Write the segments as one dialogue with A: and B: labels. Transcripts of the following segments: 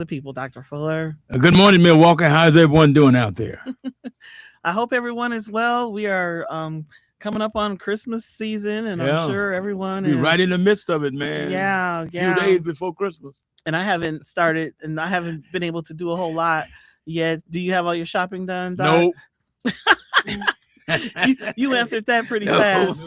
A: the people, Dr. Fuller.
B: Good morning, Milwaukee. How's everyone doing out there?
A: I hope everyone is well. We are coming up on Christmas season, and I'm
B: Yeah,
A: sure everyone
B: we right
A: is.
B: in the midst of it, man.
A: Yeah,
B: A few
A: yeah.
B: days before Christmas.
A: And I haven't started, and I haven't been able to do a whole lot yet. Do you have all your shopping done, Doc?
B: Nope.
A: You answered that pretty
B: No.
A: fast.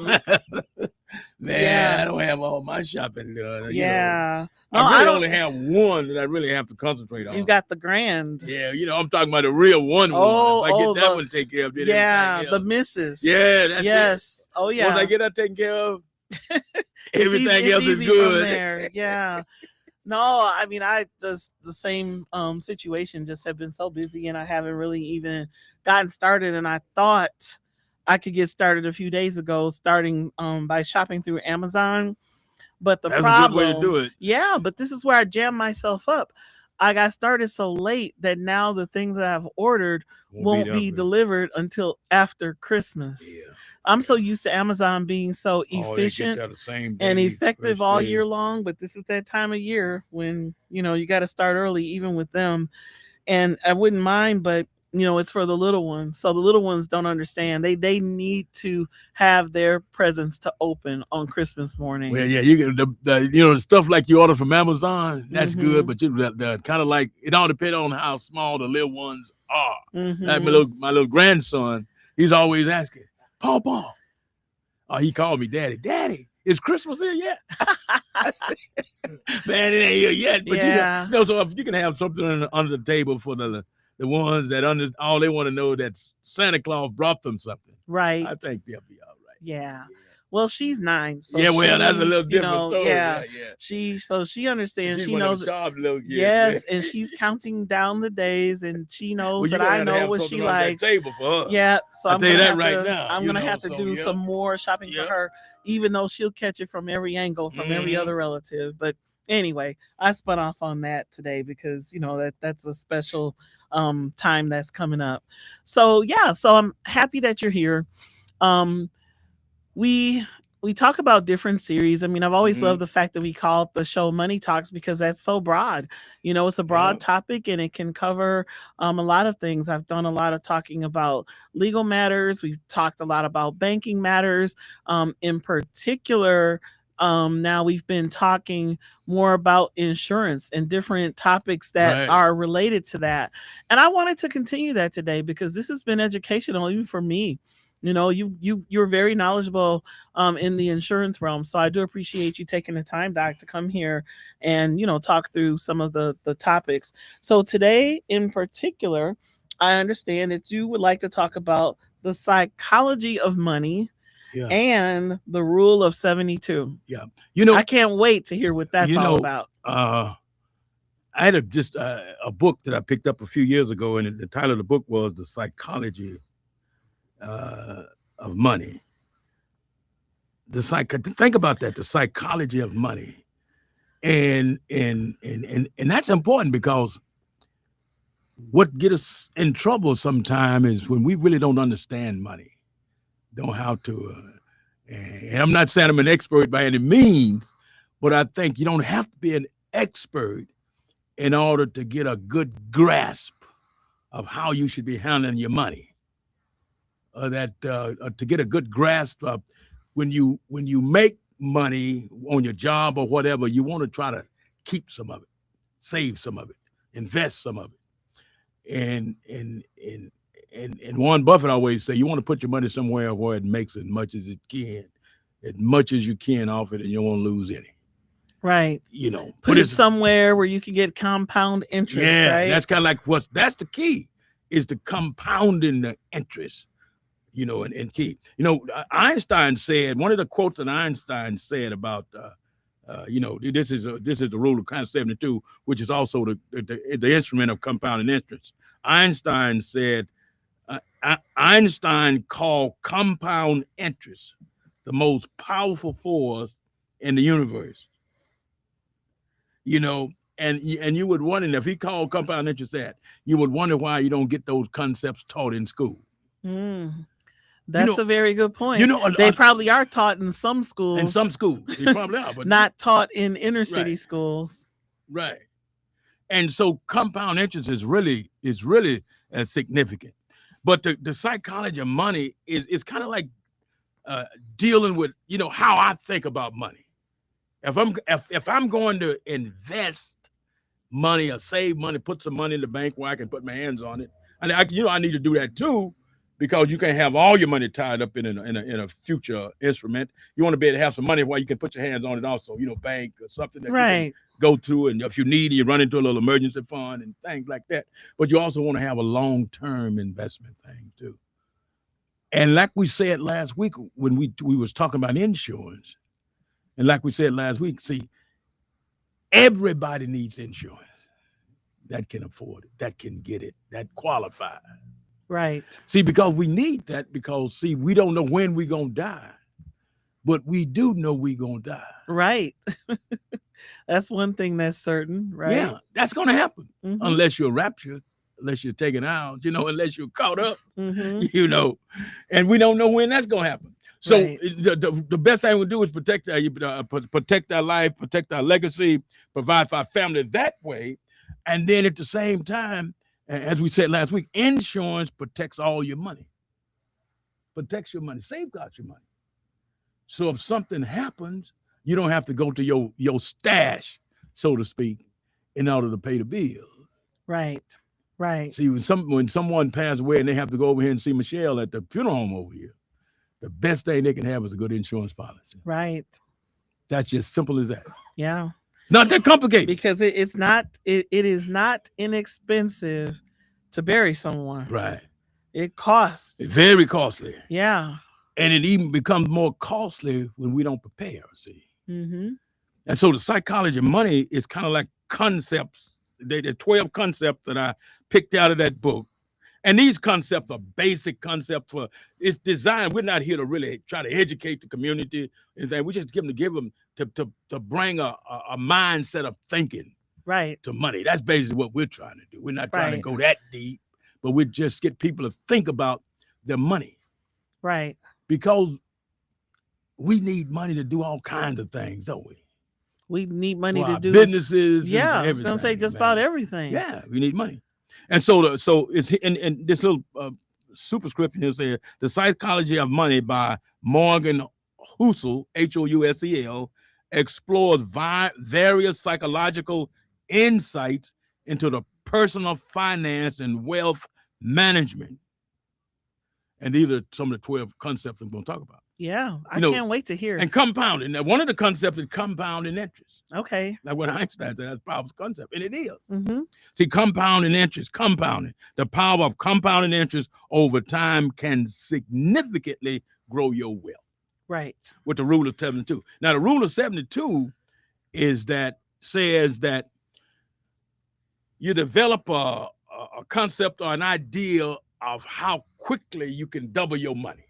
B: Man,
A: Yeah.
B: I don't have all my shopping done.
A: Yeah. No,
B: I
A: I
B: really
A: don't.
B: only have one that I really have to concentrate on.
A: You got the grand.
B: Yeah, I'm talking about the real one.
A: Oh,
B: If I get that
A: the-
B: one taken care of, then
A: Yeah,
B: everything
A: the
B: else.
A: misses.
B: Yeah, that's
A: Yes.
B: it.
A: Oh, yeah.
B: Once I get that taken care of,
A: It's
B: everything
A: easy-
B: else
A: it's
B: is
A: easy from
B: good.
A: there. Yeah. No, I mean, I just the same situation. Just have been so busy, and I haven't really even gotten started. And I thought I could get started a few days ago, starting by shopping through Amazon. But the
B: That's
A: problem,
B: a good way to do it.
A: yeah, but this is where I jam myself up. I got started so late that now the things that I've ordered won't be delivered until after Christmas.
B: Yeah.
A: I'm so used to Amazon being so
B: Oh, they get
A: efficient
B: that the same
A: and
B: day,
A: effective
B: first
A: all
B: day.
A: year long, but this is that time of year when you got to start early even with them. And I wouldn't mind, but it's for the little ones, so the little ones don't understand. They need to have their presents to open on Christmas morning.
B: Well, yeah, you get the stuff like you order from Amazon. That's good,
A: Mhm.
B: but the kind of like it all depends on how small the little ones are.
A: Mhm.
B: Like my little grandson, he's always asking, Paw. Oh, he called me Daddy. Daddy, is Christmas here yet? Man, it ain't here yet. But
A: Yeah.
B: so if you can have something under the table for the ones that all they want to know that Santa Claus brought them something.
A: Right.
B: I think they'll be all right.
A: Yeah. Well, she's 9. So
B: yeah, well, that's a
A: she's,
B: little different story.
A: Yeah.
B: Yeah.
A: She understands.
B: She's
A: She
B: one of
A: knows.
B: them sharp little kids,
A: Yes,
B: man.
A: and she's counting down the days, and she knows
B: Well, you
A: that
B: gonna
A: I
B: have to
A: know
B: have
A: what
B: something
A: she
B: on that
A: likes.
B: table for her.
A: Yeah, so
B: I'll
A: I'm
B: tell you
A: gonna
B: that
A: have
B: right
A: to,
B: now.
A: I'm gonna have to
B: So,
A: do
B: yeah.
A: some more shopping for her, even though she'll catch it from every angle, from every other relative. But anyway, I spun off on that today because that's a special time that's coming up. So yeah, so I'm happy that you're here. Um, we we talk about different series. I mean, I've always loved the fact that we call the show Money Talks because that's so broad. It's a broad topic and it can cover a lot of things. I've done a lot of talking about legal matters. We've talked a lot about banking matters. In particular, now we've been talking more about insurance and different topics that
B: Right.
A: are related to that. And I wanted to continue that today because this has been educational even for me. You're very knowledgeable in the insurance realm, so I do appreciate you taking the time, Doc, to come here and talk through some of the topics. So today in particular, I understand that you would like to talk about the psychology of money
B: Yeah.
A: and the rule of 72.
B: Yeah.
A: I can't wait to hear what that's all about.
B: I had a book that I picked up a few years ago, and the title of the book was The Psychology of Money. Think about that, the psychology of money. And that's important because what gets us in trouble sometimes is when we really don't understand money, don't how to. And I'm not saying I'm an expert by any means, but I think you don't have to be an expert in order to get a good grasp of how you should be handling your money. To get a good grasp of when you make money on your job or whatever, you want to try to keep some of it, save some of it, invest some of it. And Warren Buffett always say you want to put your money somewhere where it makes as much as you can off it, and you don't want to lose any.
A: Right.
B: Put
A: it somewhere where you can get compound interest.
B: Yeah,
A: right?
B: That's kind of like that's the key, is the compounding the interest. And keep. Einstein said, one of the quotes that Einstein said about, this is the rule of kind of 72, which is also the instrument of compounding interest. Einstein said, Einstein called compound interest the most powerful force in the universe. And you would wonder, if he called compound interest that, you would wonder why you don't get those concepts taught in school.
A: That's a very good point. They probably are taught in some schools.
B: They probably are, but
A: not taught in inner city schools.
B: Right. And so compound interest is really significant. But the psychology of money is kind of like dealing with, how I think about money. If I'm going to invest money or save money, put some money in the bank where I can put my hands on it, and I need to do that too, because you can't have all your money tied up in a future instrument. You want to be able to have some money where you can put your hands on it also, bank or something that you can go to, and if you need, you run into a little emergency fund and things like that. But you also want to have a long-term investment thing too. And like we said last week when we was talking about insurance, and like we said last week, see, everybody needs insurance that can afford it, that can get it, that qualify.
A: Right.
B: See, because we need that, because see, we don't know when we're gonna die, but we do know we're gonna die.
A: Right. That's one thing that's certain, right?
B: Yeah, that's gonna happen unless you're raptured, unless you're taken out, unless you're caught up, and we don't know when that's gonna happen. So the best thing we do is protect our life, protect our legacy, provide for our family that way. And then at the same time, as we said last week, insurance protects all your money, protects your money, safeguards your money. So if something happens, you don't have to go to your stash, so to speak, in order to pay the bills.
A: Right. Right.
B: See, when someone passes away and they have to go over here and see Michelle at the funeral home over here, the best thing they can have is a good insurance policy.
A: Right.
B: That's just simple as that.
A: Yeah.
B: Not that complicated.
A: Because it is not inexpensive to bury someone.
B: Right.
A: It costs.
B: It's very costly.
A: Yeah.
B: And it even becomes more costly when we don't prepare, see. And so the psychology of money is kind of like concepts. The 12 concepts that I picked out of that book. And these concepts are basic concepts for it's designed. We're not here to really try to educate the community. We just give them to bring a mindset of thinking to money. That's basically what we're trying to do. We're not trying to go that deep, but we just get people to think about their money.
A: Right.
B: Because we need money to do all kinds of things, don't we?
A: We need money to do
B: businesses.
A: Yeah, I was going to say just about everything.
B: Yeah, we need money. And so it's in this little superscription here says The Psychology of Money by Morgan Housel, Housel, explores various psychological insights into the personal finance and wealth management. And these are some of the 12 concepts I'm going to talk about.
A: Yeah, I can't wait to hear.
B: And compounding. Now, one of the concepts is compounding interest.
A: Okay.
B: Like what Einstein said, that's a powerful concept. And it is. See, compounding interest, the power of compounding interest over time can significantly grow your wealth.
A: Right.
B: With the rule of 72. Now, the rule of 72 says that you develop a concept or an idea of how quickly you can double your money.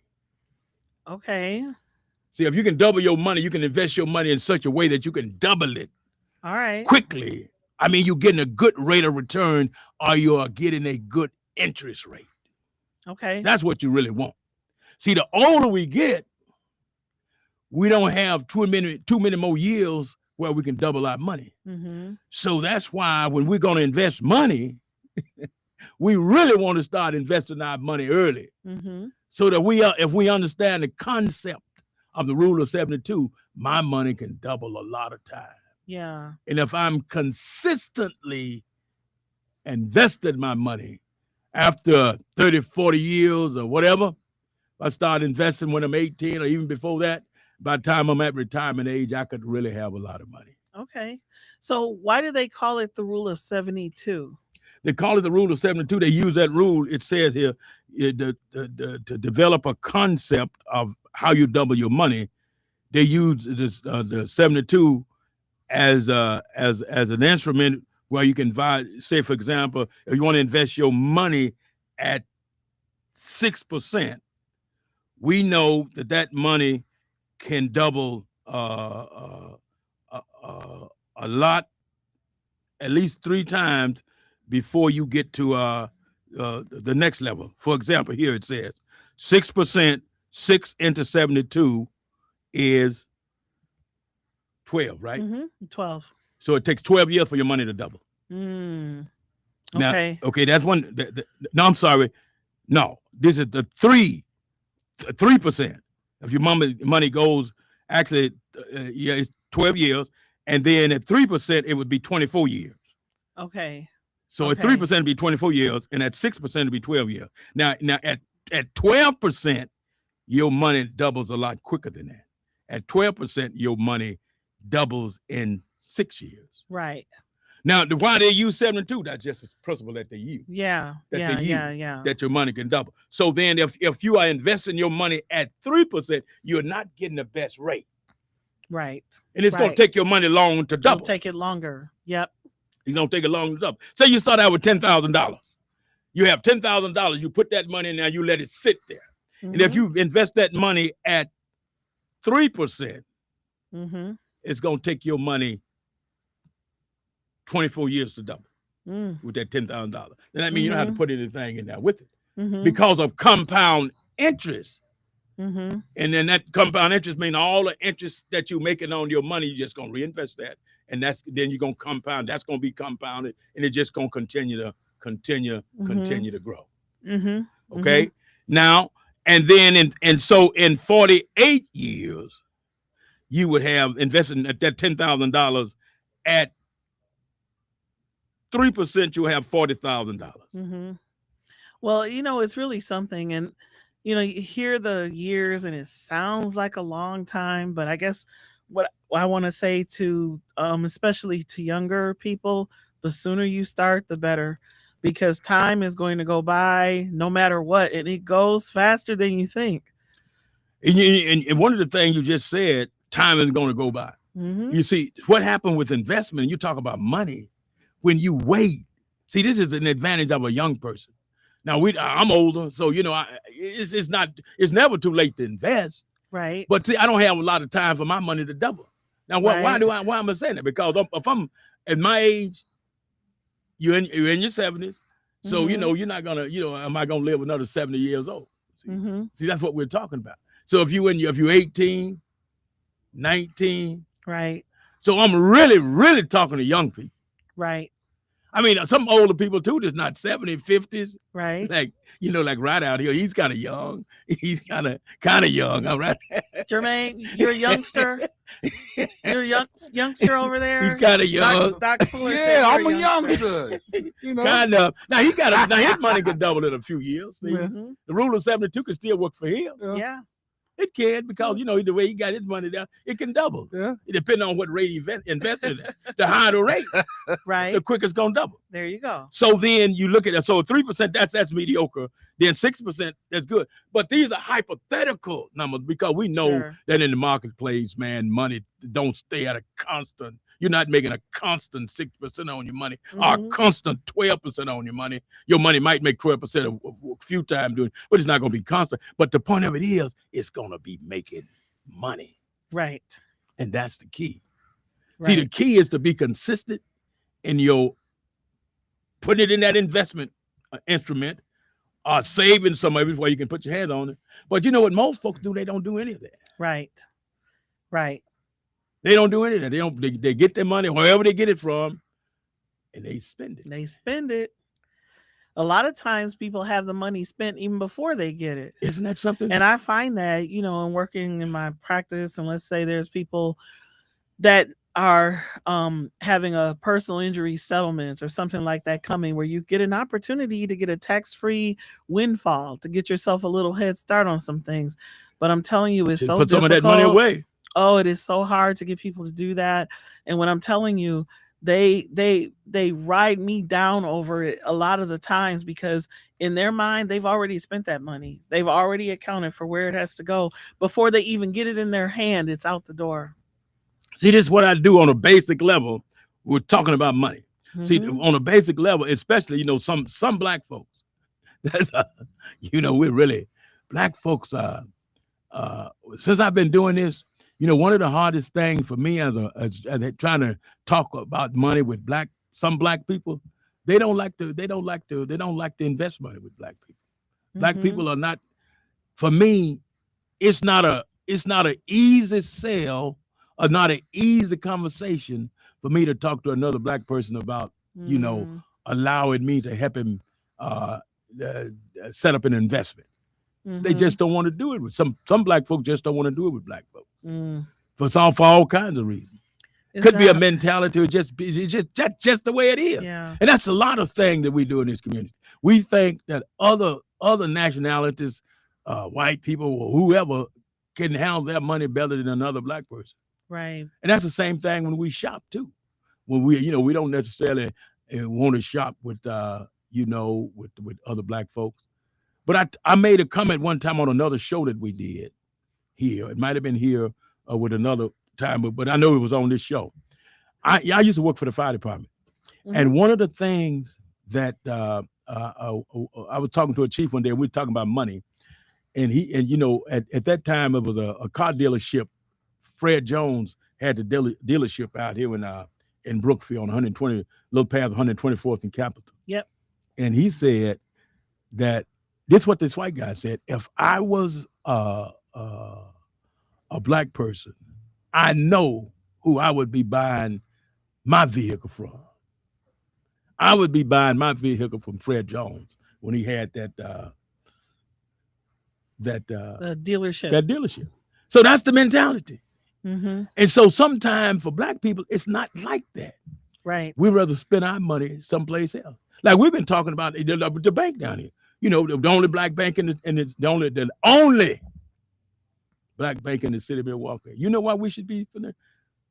A: Okay.
B: See, if you can double your money, you can invest your money in such a way that you can double it.
A: All right.
B: Quickly. I mean, you're getting a good rate of return, or you are getting a good interest rate.
A: Okay.
B: That's what you really want. See, the older we get, we don't have too many more years where we can double our money. So that's why when we're going to invest money, we really want to start investing our money early. So that if we understand the concept of the rule of 72, my money can double a lot of time.
A: Yeah.
B: And if I'm consistently invested my money after 30, 40 years or whatever, if I start investing when I'm 18 or even before that, by the time I'm at retirement age, I could really have a lot of money.
A: Okay. So why do they call it the rule of 72?
B: They call it the rule of 72. They use that rule. It says here to develop a concept of how you double your money. They use the 72 as an instrument where you can say, for example, if you want to invest your money at 6%, we know that money can double a lot, at least 3 times before you get to the next level. For example, here it says 6%, 6 into 72 is 12, right?
A: 12.
B: So it takes 12 years for your money to double.
A: Mm.
B: Now,
A: Okay.
B: okay, that's one. No, I'm sorry. No, this is the 3%. If your money goes, actually, yeah, it's 12 years, and then at 3%, it would be 24 years.
A: Okay.
B: So at
A: Okay.
B: 3% would be 24 years, and at 6% would be 12 years. Now at 12%, your money doubles a lot quicker than that. At 12%, your money doubles in 6 years.
A: Right.
B: Now, why they use 72? That's just a principle that they use.
A: Yeah.
B: That
A: Yeah.
B: they
A: Yeah.
B: use
A: Yeah.
B: that your money can double. So then, if you are investing your money at 3%, you're not getting the best rate,
A: Right.
B: and it's going
A: Right.
B: to take your money long to
A: It'll
B: double.
A: take it longer. Yep.
B: It's going to take it long to double. Say you start out with $10,000. You have $10,000. You put that money in there. You let it sit there.
A: Mm-hmm.
B: And if you invest that money at 3%,
A: mm-hmm.
B: it's going to take your money 24 years to double with that $10,000. Then that means you don't have to put anything in there with it because of compound interest.
A: Mm-hmm.
B: And then that compound interest means all the interest that you're making on your money, you're just going to reinvest that. And then you're going to compound. That's going to be compounded, and it's just going to continue to grow.
A: Mm-hmm.
B: Okay. Now, and then so in 48 years, you would have invested at that $10,000 at 3%. You have $40,000.
A: Mm-hmm. Well, it's really something, and you hear the years, and it sounds like a long time, but I guess what I want to say to, especially to younger people, the sooner you start, the better, because time is going to go by no matter what, and it goes faster than you think.
B: And one of the things you just said, time is going to go by.
A: Mm-hmm.
B: You see, what happened with investment, you talk about money, when you wait. See, this is an advantage of a young person. Now, I'm older, so, it's never too late to invest.
A: Right.
B: But see, I don't have a lot of time for my money to double. Now, why am I saying that? Because if I'm at my age, you're in your 70s, so, you're not going to, am I going to live another 70 years old? See, that's what we're talking about. So if you're 18, 19.
A: Right.
B: So I'm really, really talking to young people.
A: Right.
B: I mean, some older people too, that's not 70, 50s.
A: Right.
B: Like right out here, he's kind of young. He's kind of young. All right.
A: Jermaine, you're a youngster. You're a youngster over there.
B: He's kind of young.
A: Dr. Fuller
C: I'm a youngster.
B: Kind of. Now his money could double in a few years. See?
A: Mm-hmm.
B: The rule of 72 can still work for him.
A: Yeah.
B: It can, because the way he got his money down, it can double.
C: Yeah.
B: It depends on what rate he invested in. The higher the rate,
A: right,
B: the quicker it's gonna double.
A: There you go.
B: So then you look at it. So 3%, that's mediocre. Then 6%, that's good. But these are hypothetical numbers, because we know that in the marketplace, man, money don't stay at a constant. You're not making a constant 6% on your money, or a constant 12% on your money. Your money might make 12% a few times doing, but it's not going to be constant. But the point of it is, it's going to be making money.
A: Right.
B: And that's the key.
A: Right.
B: See, the key is to be consistent in your putting it in that investment instrument, or saving some of it where you can put your hands on it. But you know what most folks do? They don't do any of that.
A: Right. Right.
B: They don't do any of that. They get their money wherever they get it from, and they spend it.
A: They spend it. A lot of times people have the money spent even before they get it.
B: Isn't that something?
A: And I find that, in working in my practice, and let's say there's people that are having a personal injury settlement or something like that coming, where you get an opportunity to get a tax-free windfall to get yourself a little head start on some things. But I'm telling you, it's so
B: put
A: difficult.
B: Some of that money away.
A: Oh, it is so hard to get people to do that. And when I'm telling you, they ride me down over it a lot of the times, because in their mind, they've already spent that money. They've already accounted for where it has to go before they even get it in their hand. It's out the door.
B: See, this is what I do on a basic level. We're talking about money. See, on a basic level, especially, some black folks. That's we're really black folks. Since I've been doing this, one of the hardest things for me as trying to talk about money with some black people, they don't like to invest money with black people. Black people are not, for me, it's not an easy sell, or not an easy conversation for me to talk to another black person about you know,
A: Mm-hmm.
B: allowing me to help him uh, uh, set up an investment. They
A: Mm-hmm.
B: just don't want to do it with some black folks. Just don't want to do it with black folks
A: Mm.
B: for all kinds of reasons.
A: Is
B: Could be a
A: that
B: mentality, or just the way it is,
A: yeah.
B: and that's a lot of things that we do in this community. We think that other nationalities, white people or whoever, can handle their money better than another black person,
A: Right.
B: and that's the same thing when we shop too. When we don't necessarily want to shop with with other black folks. But I made a comment one time on another show that we did here. It might have been here with another time, but I know it was on this show. I used to work for the fire department,
A: Mm-hmm.
B: and one of the things that I was talking to a chief one day. We were talking about money, and at that time it was a car dealership. Fred Jones had the dealership out here in Brookfield on 120, little past 124th and Capitol,
A: Yep.
B: and he said that this is what this white guy said. If I was a black person, I know who I would be buying my vehicle from. I would be buying my vehicle from Fred Jones when he had that
A: The dealership.
B: that dealership. So that's the mentality.
A: Mm-hmm.
B: And so sometimes for black people, it's not like that.
A: Right.
B: We'd rather spend our money someplace else. Like we've been talking about the bank down here. You know, the only black bank the only black bank in the city of Milwaukee. You know why we should be for there?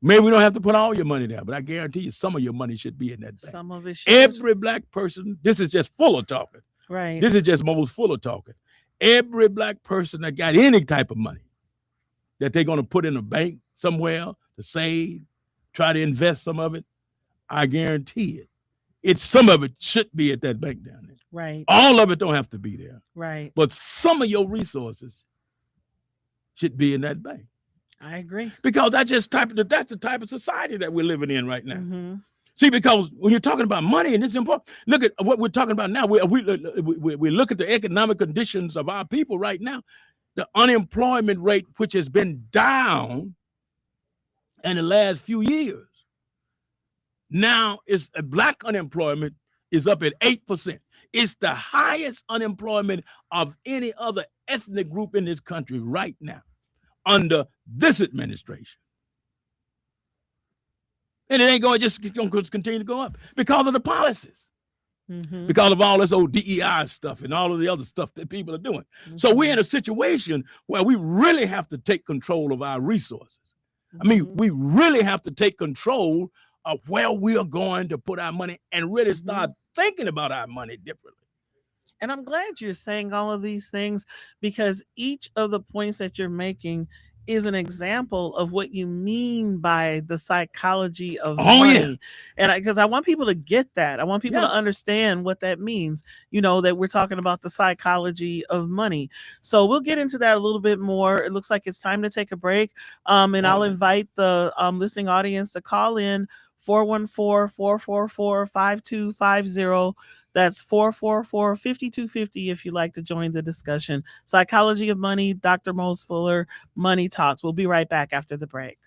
B: Maybe we don't have to put all your money there, but I guarantee you some of your money should be in that bank.
A: Some of it should.
B: Every black person, this is just full of talking.
A: Right.
B: This is just Mose full of talking. Every black person that got any type of money that they're going to put in a bank somewhere to save, try to invest some of it, I guarantee it. Some of it should be at that bank down there.
A: Right.
B: All of it don't have to be there.
A: Right.
B: But some of your resources should be in that bank.
A: I agree.
B: Because that's the type of society that we're living in right now.
A: Mm-hmm.
B: See, because when you're talking about money, and it's important, look at what we're talking about now. We look at the economic conditions of our people right now. The unemployment rate, which has been down in the last few years, now is black unemployment is up at 8%. It's the highest unemployment of any other ethnic group in this country right now under this administration. And it ain't going to continue to go up because of the policies, because of all this old DEI stuff and all of the other stuff that people are doing. So we're in a situation where we really have to take control of our resources. I mean, we really have to take control of where we are going to put our money and really start thinking about our money differently.
A: And I'm glad you're saying all of these things because each of the points that you're making is an example of what you mean by the psychology of money. And because I want people to get that. I want people to understand what that means, that we're talking about the psychology of money. So we'll get into that a little bit more. It looks like it's time to take a break. And I'll invite the listening audience to call in 414-444-5250. That's 444-5250 if you'd like to join the discussion. Psychology of Money, Dr. Mose Fuller, Money Talks. We'll be right back after the break.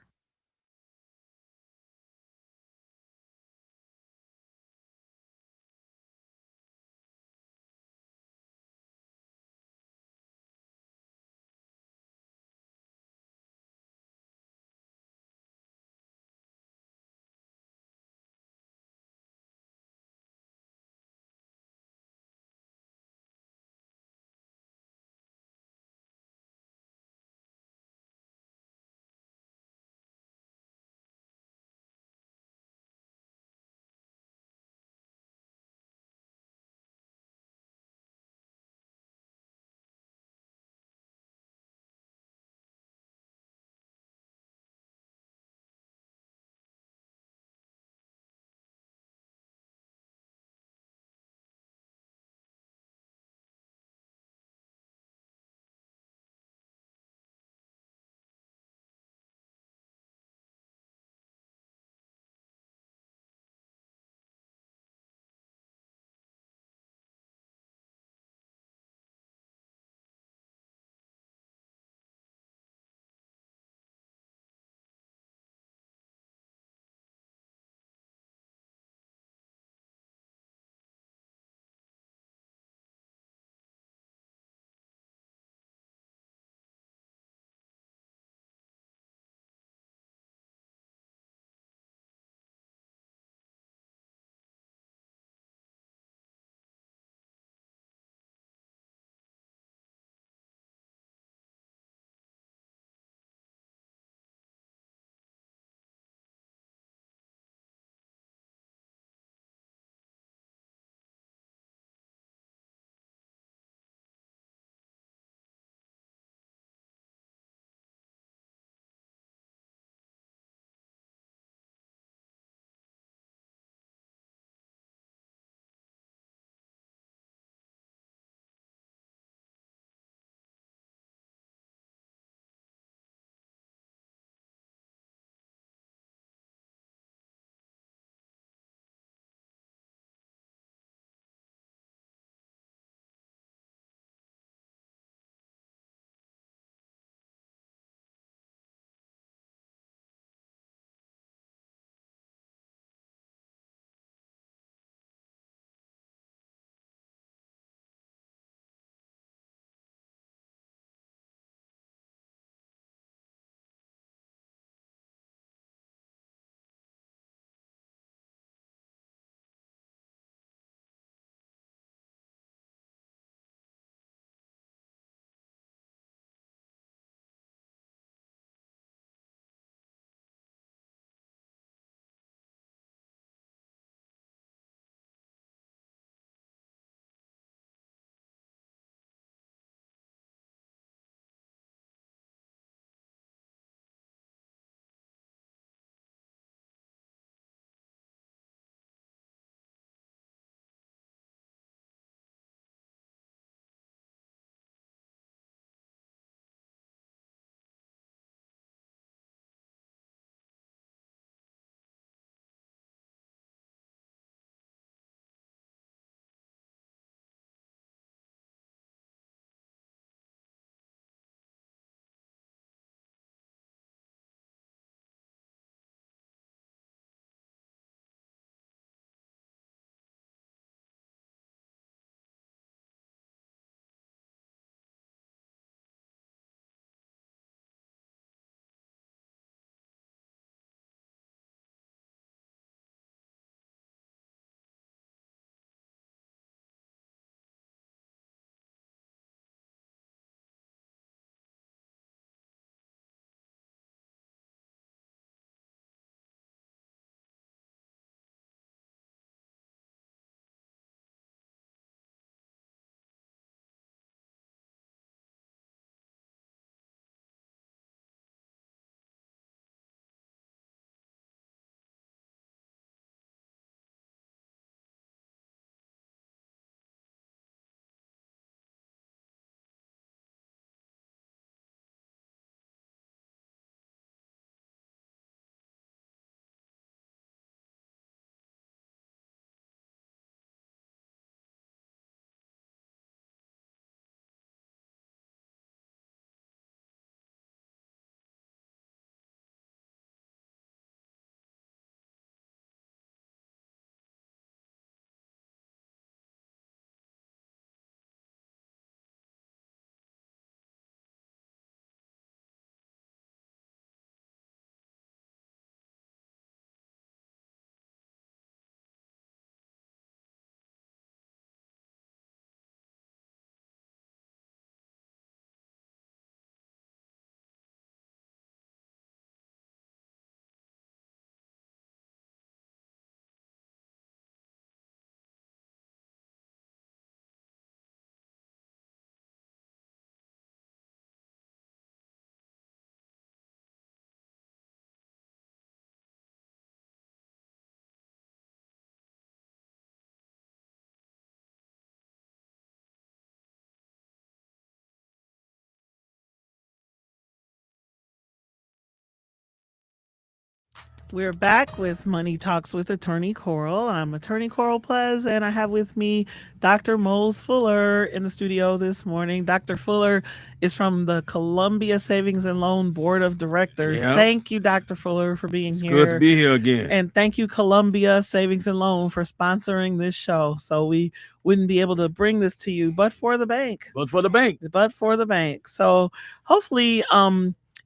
A: We're back with Money Talks with Attorney Coral. I'm Attorney Coral Pleas, and I have with me Dr. Mose Fuller in the studio this morning. Dr. Fuller is from the Columbia Savings and Loan Board of Directors.
B: Yeah,
A: Thank you, Dr. Fuller, for being
B: it's good to
A: here.
B: be here again.
A: And thank you, Columbia Savings and Loan, for sponsoring this show. So we wouldn't be able to bring this to you but for the bank.
B: But for the bank.
A: But for the bank. So hopefully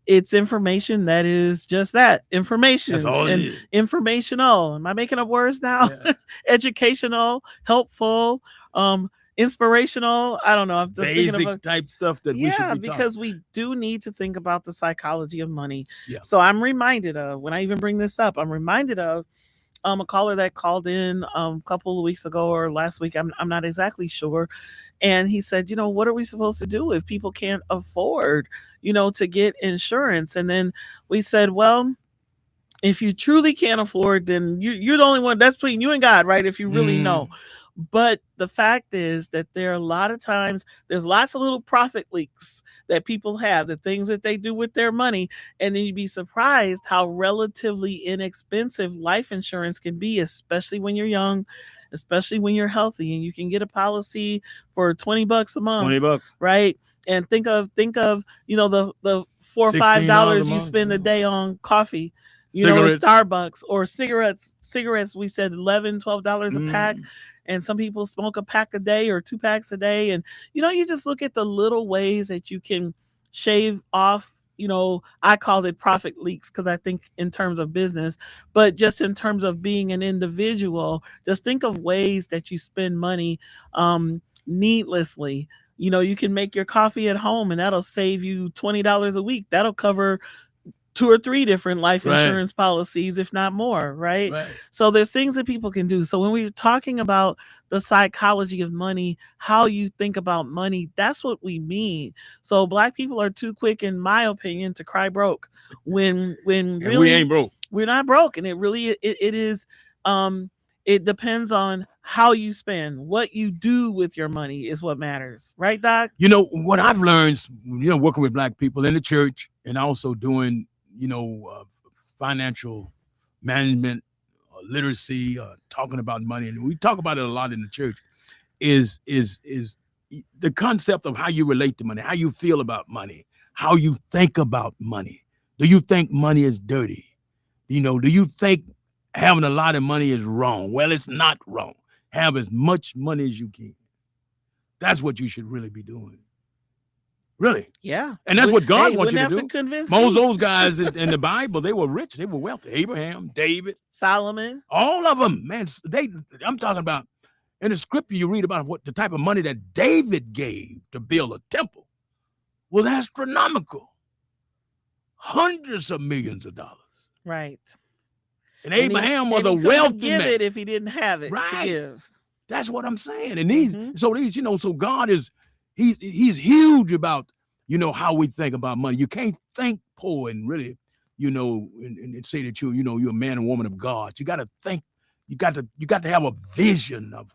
A: it's information that is just that, information.
B: That's all it
A: and
B: is.
A: Informational. Am I making up words now?
B: Yeah.
A: Educational, helpful, inspirational. I don't know. I'm thinking
B: Basic
A: of
B: type stuff that we should be
A: because
B: talking.
A: we do need to think about the psychology of money.
B: Yeah.
A: So I'm reminded of, when I even bring this up, I'm reminded of a caller that called in a couple of weeks ago or last week. I'm not exactly sure. And he said, what are we supposed to do if people can't afford, to get insurance? And then we said, well, if you truly can't afford, then you're the only one. That's between you and God, right? If you really know. But the fact is that there are a lot of times, there's lots of little profit leaks that people have, the things that they do with their money. And then you'd be surprised how relatively inexpensive life insurance can be, especially when you're young, especially when you're healthy, and you can get a policy for $20 a month.
B: $20.
A: Right. And think of, the $4 or $5 you spend a day on coffee, at Starbucks, or cigarettes. We said $11-12 a pack. And some people smoke a pack a day or 2 packs a day. And, you just look at the little ways that you can shave off, I call it profit leaks because I think in terms of business, but just in terms of being an individual, just think of ways that you spend money needlessly. You can make your coffee at home and that'll save you $20 a week. That'll cover 2 or 3 different life insurance policies, if not more, right? So there's things that people can do. So when we're talking about the psychology of money, how you think about money, that's what we mean. So Black people are too quick, in my opinion, to cry broke when really
B: we ain't broke.
A: We're not broke. And it really, it is, it depends on how you spend. What you do with your money is what matters. Right, Doc?
B: What I've learned, working with Black people in the church and also doing financial management, literacy, talking about money, and we talk about it a lot in the church, is the concept of how you relate to money, how you feel about money, how you think about money. Do you think money is dirty? Do you think having a lot of money is wrong? Well, it's not wrong. Have as much money as you can. That's what you should really be doing. Really?
A: Yeah.
B: And that's what God wants you to do.
A: Convince
B: Most of those guys in the Bible, they were rich. They were wealthy. Abraham, David,
A: Solomon.
B: All of them, man. I'm talking about in the scripture, you read about what the type of money that David gave to build a temple was astronomical. Hundreds of millions of dollars.
A: Right.
B: And Abraham was a wealthy man.
A: Give it if he didn't have it to give.
B: That's what I'm saying. And so God is, he's huge about, how we think about money. You can't think poor and really, and say that you're a man and woman of God. You got to think, you got to have a vision of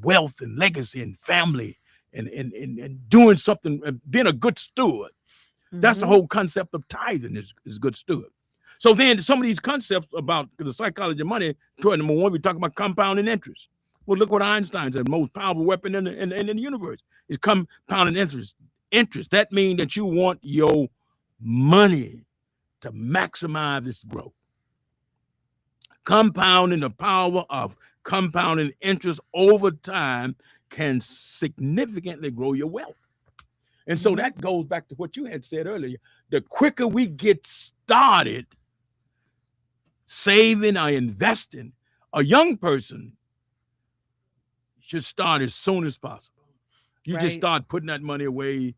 B: wealth and legacy and family and doing something, being a good steward. That's the whole concept of tithing is good steward. So then some of these concepts about the psychology of money, number one, we talk about compounding interest. Well, look what Einstein said, the most powerful weapon in the universe is compounding interest. That means that you want your money to maximize its growth. Compounding, the power of compounding interest over time can significantly grow your wealth. And so that goes back to what you had said earlier. The quicker we get started saving or investing, a young person should start as soon as possible. You just start putting that money away,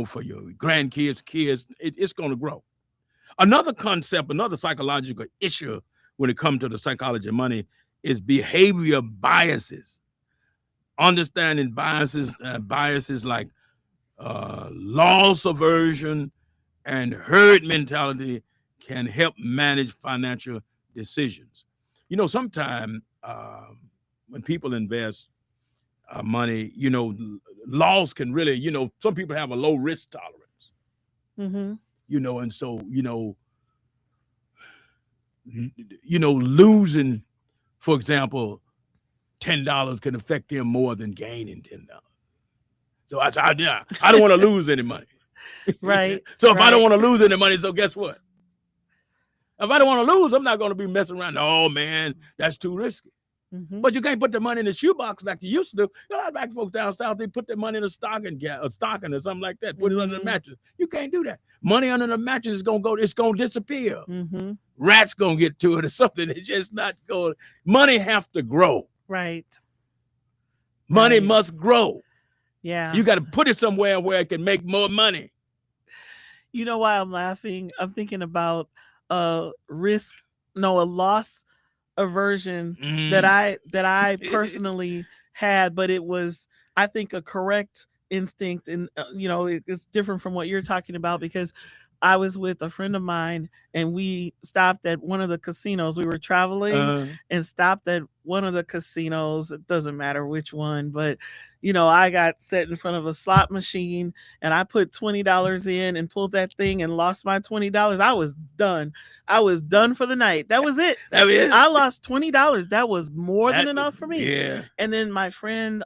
B: for your grandkids, kids. It's going to grow. Another concept, another psychological issue when it comes to the psychology of money is behavior biases. Understanding biases like loss aversion and herd mentality can help manage financial decisions. Sometimes when people invest money, loss can really, some people have a low risk tolerance. And so, losing, for example, $10 can affect him more than gaining $10. So I don't want to lose any money.
A: Right.
B: So if I don't
A: Right.
B: want to lose any money, so guess what? If I don't want to lose, I'm not going to be messing around. Oh man, that's too risky. But you can't put the money in the shoebox like you used to do. Like folks down south, they put their money in a stocking or something like that. Put it under the mattress. You can't do that. Money under the mattress is gonna go. It's gonna disappear. Rats gonna get to it or something. It's just not going. Money have to grow.
A: Right.
B: Money must grow.
A: Yeah.
B: You got to put it somewhere where it can make more money.
A: You know why I'm laughing? I'm thinking about a loss aversion that I personally had, but it was, I think, a correct instinct, and it's different from what you're talking about, because I was with a friend of mine and we stopped at one of the casinos. We were traveling and stopped at one of the casinos. It doesn't matter which one, but I got set in front of a slot machine and I put $20 in and pulled that thing and lost my $20. I was done. I was done for the night. That was it. I lost $20. That was more than enough for me.
B: Yeah.
A: And then my friend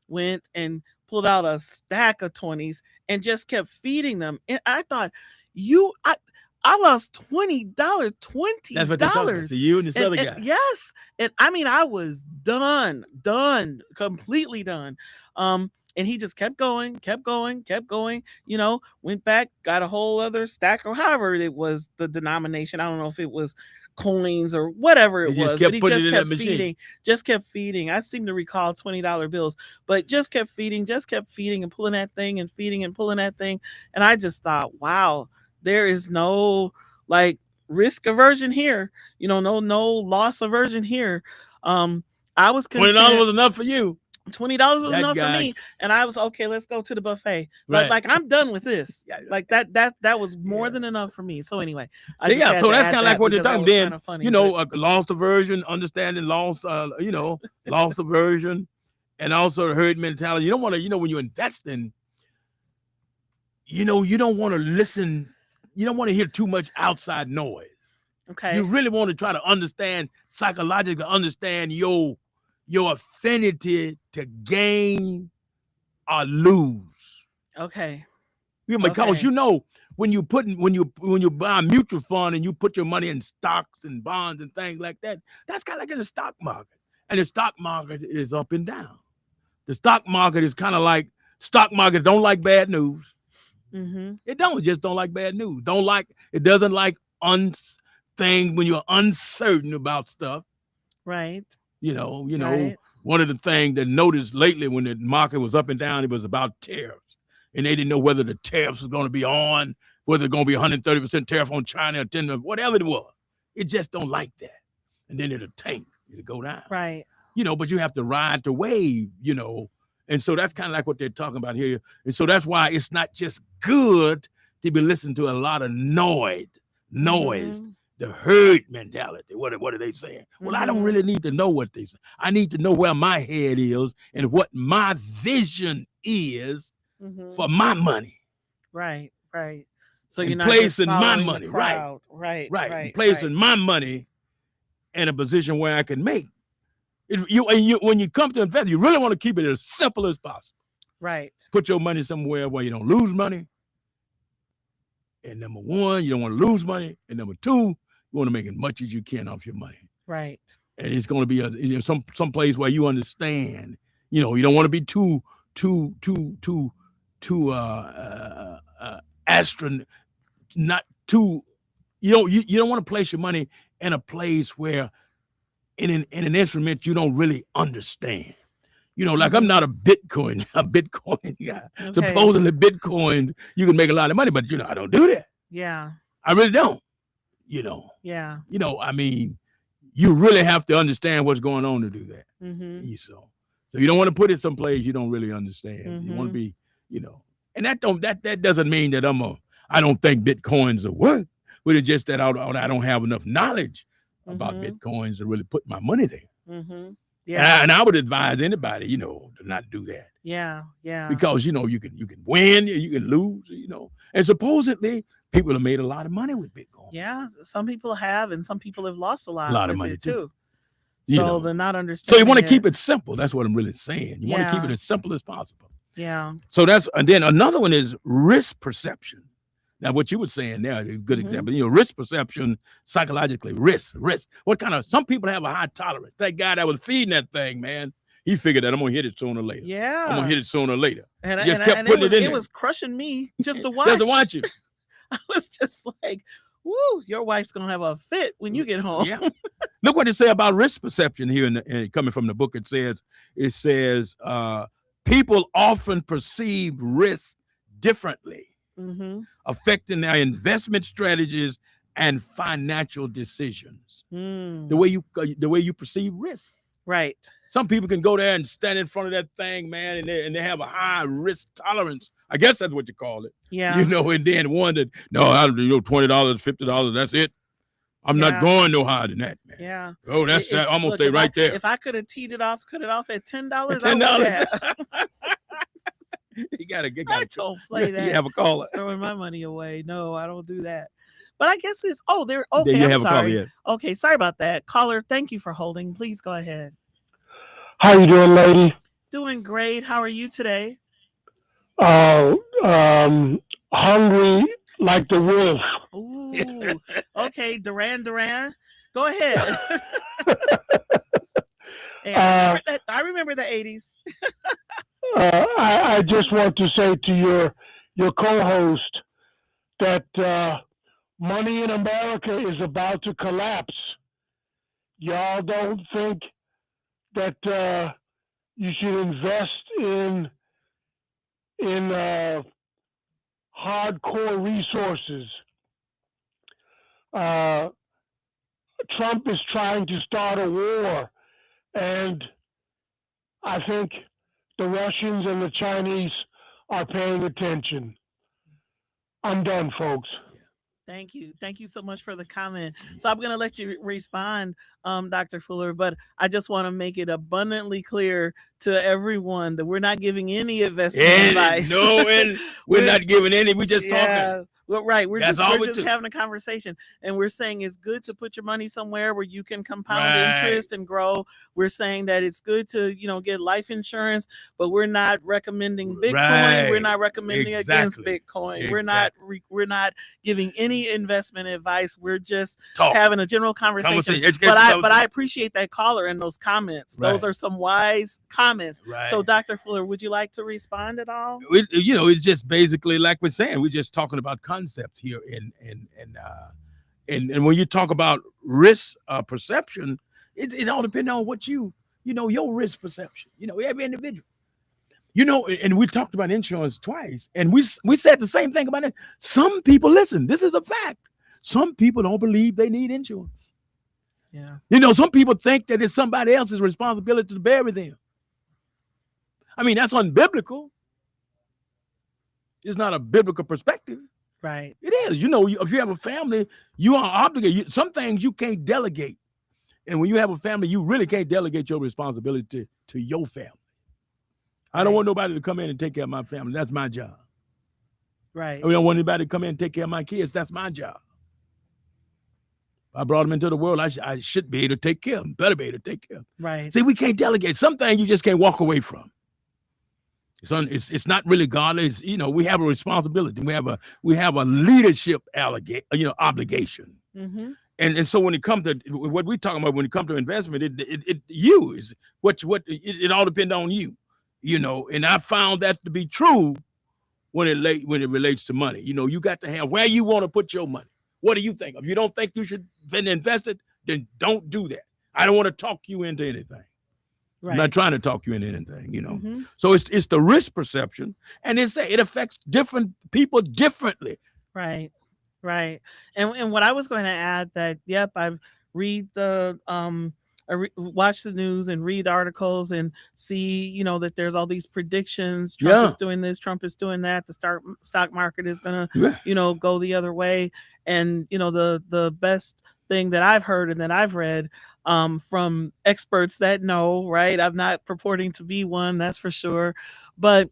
A: went and pulled out a stack of 20s and just kept feeding them. And I thought, I lost $20. $20.
B: That's what they're talking about. So you and this other guy.
A: Yes. And I mean, I was done, completely done. And he just kept going, went back, got a whole other stack, or however it was, the denomination. I don't know if it was coins or whatever it was, but he just kept feeding. I seem to recall $20 bills, but just kept feeding and pulling that thing and feeding and pulling that thing. And I just thought, wow, there is no risk aversion here, no loss aversion here. I was content.
B: $20 was enough for you.
A: $20 was enough for me, and I was okay. Let's go to the buffet.
B: Right.
A: Like I'm done with this. That was more than enough for me. So anyway,
B: so that's kind of like what they're talking. Then loss aversion, understanding loss, loss aversion, and also the herd mentality. You don't want to, when you're investing, you don't want to listen. You don't want to hear too much outside noise.
A: Okay.
B: You really want to try to understand psychologically, understand your affinity to gain or lose.
A: Okay.
B: Because when you buy a mutual fund and you put your money in stocks and bonds and things like that, that's kind of like in the stock market. And the stock market is up and down. The stock market is kind of like, stock market don't like bad news. It just don't like bad news. It doesn't like things when you're uncertain about stuff.
A: Right.
B: Right. One of the things that noticed lately when the market was up and down, it was about tariffs. And they didn't know whether the tariffs was going to be on, whether it's going to be 130% tariff on China or 10%, whatever it was. It just don't like that. And then it'll tank, it'll go down.
A: Right.
B: But you have to ride the wave, And so that's kind of like what they're talking about here. And so that's why it's not just good to be listening to a lot of noise, the herd mentality. What are they saying? Well, I don't really need to know what they say. I need to know where my head is and what my vision is for my money.
A: Right. So
B: you're not placing my money, right? Placing my money in a position where I can make. When you come to invest, you really want to keep it as simple as possible.
A: Right.
B: Put your money somewhere where you don't lose money. And number one, you don't want to lose money. And number two, you want to make as much as you can off your money. Right. And it's going to be some place where you understand. You don't want to be too not too. You don't want to place your money in a place where in an instrument you don't really understand. Like I'm not a Bitcoin guy. Okay. Supposedly Bitcoin, you can make a lot of money, but I don't do that.
A: Yeah.
B: I really don't.
A: Yeah.
B: I mean, you really have to understand what's going on to do that. So you don't want to put it someplace you don't really understand. You want to be, and that doesn't mean that I don't think Bitcoins are worth, but it's just that I don't have enough knowledge about Bitcoins to really put my money there. Yeah. And I would advise anybody, to not do that.
A: Yeah.
B: Because you can win, you can lose, And supposedly people have made a lot of money with Bitcoin.
A: Yeah, some people have, and some people have lost a lot
B: of
A: with
B: money
A: it
B: too.
A: too.
B: You
A: So
B: know.
A: they're not
B: So
A: understanding.
B: you want to keep it simple. That's what I'm really saying. You want to keep
A: Yeah.
B: it as simple as possible.
A: Yeah.
B: So that's, and then another one is risk perception. Now, what you were saying there, a good
A: Mhm.
B: example. You know, risk perception psychologically. Risk. What kind of? Some people have a high tolerance. That guy that was feeding that thing, man, he figured that I'm gonna hit it sooner or later. I'm
A: Yeah.
B: gonna hit it sooner or later.
A: And
B: He just kept putting it in
A: it
B: there.
A: was crushing me just to watch.
B: Just to watch you.
A: I was just like, "Woo, your wife's gonna have a fit when you get home."
B: Yeah. Look what it says about risk perception here, coming from the book. It says people often perceive risk differently,
A: Mhm.
B: affecting their investment strategies and financial decisions.
A: Mm.
B: The way you perceive risk.
A: Right.
B: Some people can go there and stand in front of that thing, man, and they have a high risk tolerance. I guess that's what you call it.
A: Yeah.
B: You know, and then one that, no, I don't, $20, $50, that's it. I'm not going no higher than that, man.
A: Yeah.
B: Oh, that's that. Almost
A: Look,
B: stay right there.
A: If I could have cut it off at $10,
B: $10.
A: I don't play that.
B: You have a caller.
A: Throwing my money away. No, I don't do that. But I guess it's okay.
B: You
A: I'm
B: have
A: sorry.
B: A caller, yeah.
A: Okay, sorry about that. Caller, thank you for holding. Please go ahead.
C: How you doing, lady?
A: Doing great. How are you today?
C: Hungry like the wolf.
A: Ooh. Okay, Duran. Go ahead. Hey, I remember the 80s.
C: I just want to say to your co-host that money in America is about to collapse. Y'all don't think that you should invest in hardcore resources. Trump is trying to start a war, and I think the Russians and the Chinese are paying attention. I'm done, folks.
A: Thank you. Thank you so much for the comment. So I'm going to let you respond, Dr. Fuller, but I just want to make it abundantly clear to everyone that we're not giving any investment advice.
B: No, and we're not giving any. We're just talking.
A: Well, right. We're
B: That's
A: just having a conversation, and we're saying it's good to put your money somewhere where you can compound interest and grow. We're saying that it's good to, get life insurance, but we're not recommending Bitcoin.
B: Right.
A: We're not recommending against Bitcoin. We're not giving any investment advice. We're just having a general conversation. But I appreciate that caller and those comments.
B: Right.
A: Those are some wise comments.
B: Right.
A: So, Dr. Fuller, would you like to respond at all?
B: It's just basically like we're saying. We're just talking about concepts here, and when you talk about risk perception, it all depends on what your risk perception. Every individual. And we talked about insurance twice, and we said the same thing about it. Some people, listen, this is a fact. Some people don't believe they need insurance.
A: Yeah.
B: Some people think that it's somebody else's responsibility to bury them. I mean, that's unbiblical. It's not a biblical perspective.
A: Right.
B: It is. If you have a family, you are obligated. Some things you can't delegate. And when you have a family, you really can't delegate your responsibility to your family. I don't want nobody to come in and take care of my family. That's my job.
A: Right.
B: I don't want anybody to come in and take care of my kids. That's my job. I brought them into the world. I should be able to take care of them. Better be able to take care of them.
A: Right.
B: See, we can't delegate. Some things you just can't walk away from. It's not really godly. We have a responsibility. We have a leadership obligation.
A: Mm-hmm.
B: And so when it comes to what we're talking about, when it comes to investment, it all depends on you. And I found that to be true when it relates to money. You got to have where you want to put your money. What do you think? If you don't think you should then invest it, then don't do that. I don't want to talk you into anything. Right. I'm not trying to talk you into anything,
A: Mm-hmm.
B: So it's the risk perception, and it affects different people differently.
A: Right. And what I was going to add that, yep, I read watch the news and read articles and see, that there's all these predictions. Trump is doing this, Trump is doing that. The stock market is going to, go the other way. And, the best thing that I've heard and that I've read from experts that know, right? I'm not purporting to be one, that's for sure. But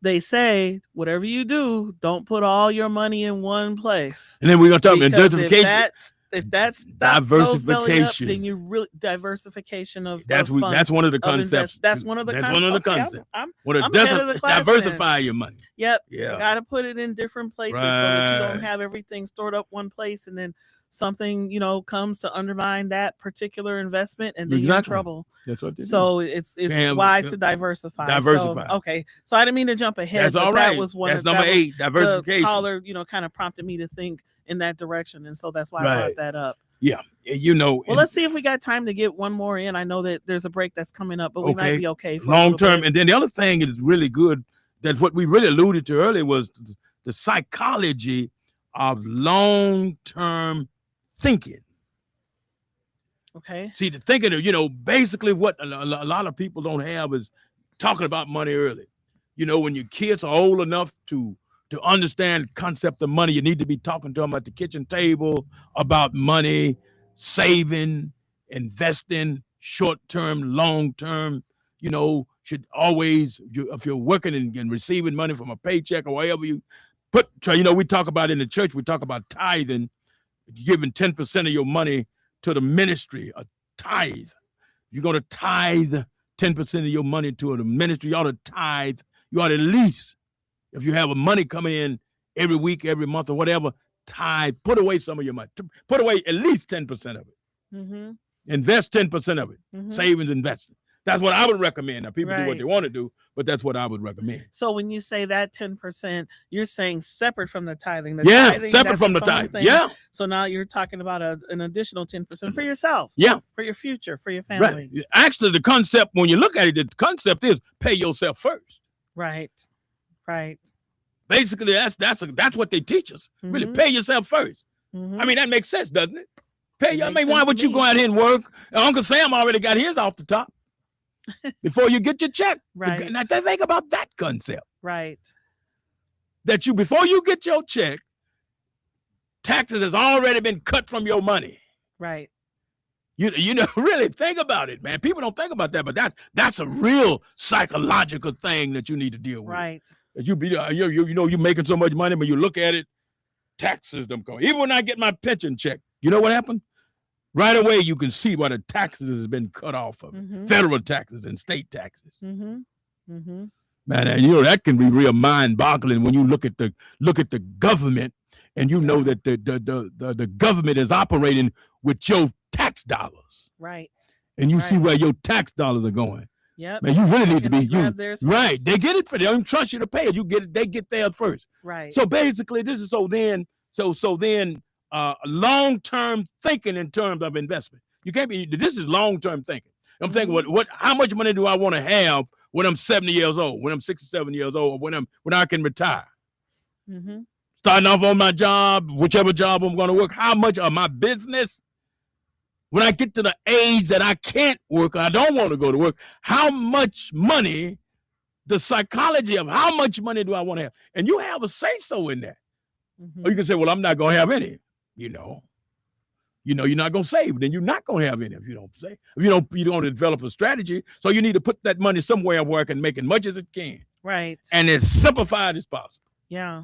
A: they say whatever you do, don't put all your money in one place.
B: And then we're gonna talk about
A: Because
B: diversification.
A: if that's
B: Diversification.
A: then you really diversification of
B: That's
A: funds,
B: that's one of the
A: of
B: concepts.
A: that's one of the
B: That's one of the concepts.
A: I'm
B: What
A: I'm ahead of the class then.
B: diversify your money.
A: Yep.
B: Yeah.
A: You got to put it in different places so that you don't
B: Right.
A: have everything stored up one place and then something, comes to undermine that particular investment and then you're in
B: Exactly.
A: trouble.
B: That's what they do.
A: So it's
B: Yeah,
A: wise to diversify.
B: diversify.
A: So, okay. So I didn't mean to jump ahead.
B: That's
A: but
B: all right.
A: That was one
B: That's
A: of,
B: number
A: that was
B: 8,
A: the
B: diversification.
A: caller, kind of prompted me to think in that direction. And so that's why I
B: Right.
A: brought that up.
B: Yeah.
A: Well, let's see if we got time to get one more in. I know that there's a break that's coming up, but we might
B: Okay.
A: be okay for a
B: long
A: little
B: term.
A: bit.
B: And then the other thing is really good. That's what we really alluded to earlier was the psychology of long term thinking.
A: Okay.
B: See, the thinking of, basically what a lot of people don't have is talking about money early. When your kids are old enough to understand the concept of money, you need to be talking to them at the kitchen table about money, saving, investing, short term, long term. Should always, if you're working and receiving money from a paycheck or whatever you put, we talk about in the church, we talk about tithing, giving 10% of your money to the ministry, a tithe. You're going to tithe 10% of your money to the ministry. You ought to tithe. You ought to at least, if you have money coming in every week, every month, or whatever, tithe. Put away some of your money. Put away at least 10% of it.
A: Mm-hmm.
B: Invest 10% of it.
A: Mm-hmm.
B: Savings, investing. That's what I would recommend. Now, people do what
A: Right.
B: they want to do, but that's what I would recommend.
A: So when you say that 10%, you're saying separate from the tithing. The
B: Yeah,
A: tithing,
B: separate
A: that's
B: from the
A: its own
B: tithe.
A: thing.
B: Yeah,
A: So now you're talking about an additional 10% for yourself,
B: yeah,
A: for your future, for your family.
B: right. Actually, the concept, when you look at it, the concept is pay yourself first.
A: Right. Right.
B: Basically, that's what they teach us. Really,
A: Mhm.
B: pay yourself first.
A: Mhm.
B: I mean, that makes sense, doesn't it?
A: It makes
B: why
A: sense
B: would
A: to
B: you
A: me.
B: go out here and work? Uncle Sam already got his off the top before you get your check.
A: Right.
B: Now, think about that concept.
A: Right.
B: That before you get your check, taxes has already been cut from your money.
A: Right.
B: Really think about it, man. People don't think about that, but that's a real psychological thing that you need to deal with.
A: Right.
B: That you're making so much money, but you look at it, taxes them go. Even when I get my pension check, you know what happened? Right away, you can see what the taxes has been cut off of it.
A: Mhm.
B: Federal taxes and state taxes.
A: Mhm. Mhm.
B: Man, and that can be real mind-boggling when you look at the government, and you know that the government is operating with your tax dollars,
A: Right.
B: and you see
A: Right.
B: where your tax dollars are going.
A: Yep.
B: Man, you really need to
A: They
B: be
A: grab theirs
B: right.
A: first.
B: They get it for they don't trust you to pay it. You get it. They get theirs first.
A: Right.
B: So basically, this is so then long-term thinking in terms of investment. You can't be. This is long-term thinking. I'm thinking what how much money do I want to have when I'm 70 years old, when I'm 67 years old, or when I can retire?
A: Mm-hmm.
B: Starting off on my job, whichever job I'm going to work. How much of my business? When I get to the age that I can't work, I don't want to go to work. How much money? The psychology of how much money do I want to have? And you have a say-so in that.
A: Mm-hmm.
B: Or you can say, well, I'm not going to have any. You're not going to save. Then you're not going to have any if you don't save. If you don't develop a strategy. So you need to put that money somewhere where I can make as much as it can.
A: Right.
B: And as simplified as possible.
A: Yeah.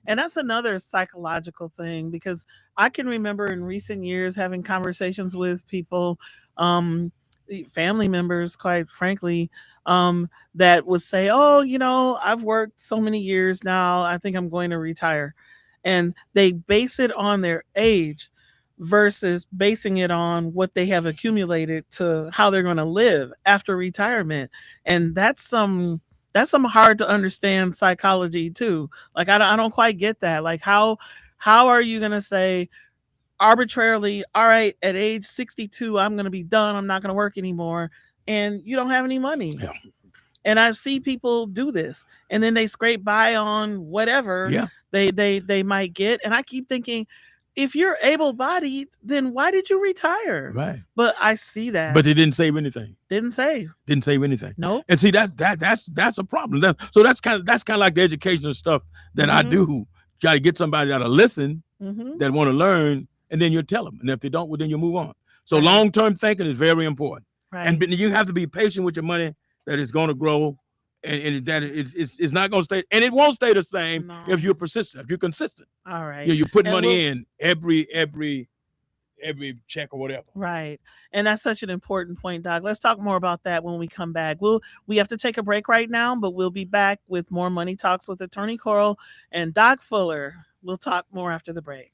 A: And that's another psychological thing, because I can remember in recent years having conversations with people, family members, quite frankly, that would say, oh, I've worked so many years now, I think I'm going to retire. And they base it on their age versus basing it on what they have accumulated to how they're going to live after retirement. And that's some hard to understand psychology too. Like I don't quite get that. Like how are you going to say arbitrarily, all right, at age 62 I'm going to be done, I'm not going to work anymore, and you don't have any money?
B: Yeah.
A: And I see people do this, and then they scrape by on whatever they might get. And I keep thinking, if you're able-bodied, then why did you retire?
B: Right.
A: But I see that.
B: But they didn't save anything.
A: Didn't save
B: anything.
A: Nope.
B: And see, that's a problem. That's kind of like the educational stuff that I do. Try to get somebody that'll listen, that want to learn, and then you tell them. And if they don't, well, then you move on. So
A: Right.
B: long-term thinking is very important.
A: Right.
B: And you have to be patient with your money, that it's going to grow and that it's not going to stay, and it won't stay the same
A: No.
B: if you're persistent, if you're consistent.
A: All right.
B: You put
A: And
B: money in every check or whatever.
A: Right. And that's such an important point, Doc. Let's talk more about that when we come back. We have to take a break right now, but we'll be back with more Money Talks with Attorney Coral and Doc Fuller. We'll talk more after the break.